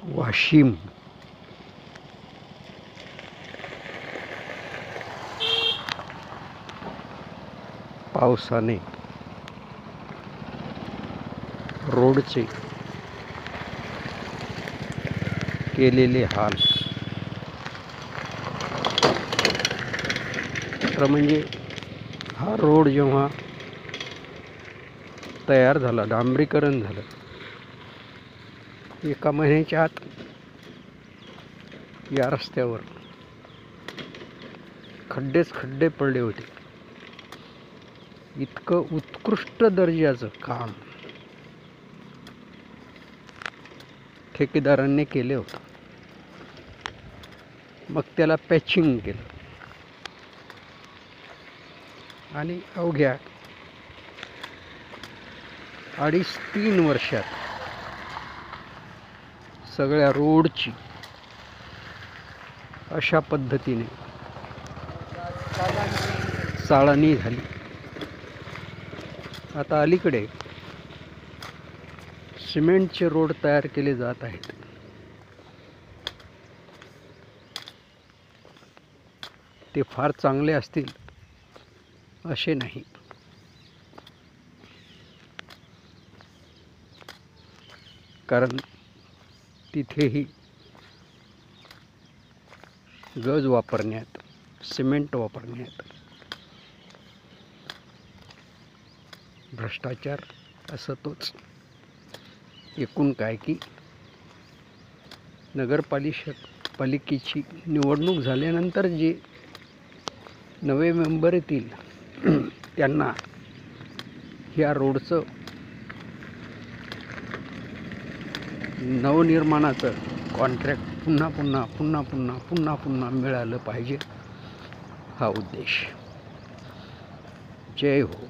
वाशिम पावसाने रोडचे केलेले हाल। खरं म्हणजे हा रोड जेव्हा तयार झाला, डांबरीकरण झालं, एका महिन्याच्या आत या रस्त्यावर खड्डेच खड्डे पडले होते। इतकं उत्कृष्ट दर्जाचं काम ठेकेदारांनी केले होतं। मग त्याला पॅचिंग केलं आणि अवघ्या 2.5-3 वर्षात सगळ्या रोडची अशा पद्धतीने चाळणी झाली। आता अलीकडे सिमेंटचे रोड तयार केले जात आहेत। ते फार चांगले असतील असे नाही, कारण तिथेही गज वापरण्यात, सिमेंट वापरण्यात भ्रष्टाचार असतोच। एकूण काय की नगरपालिकेची निवडणूक झाल्यानंतर जे नवे मेंबर येतील त्यांना ह्या रोडचं नवनिर्माणाचं कॉन्ट्रॅक्ट पुन्हा मिळालं पाहिजे, हा उद्देश। जय हो।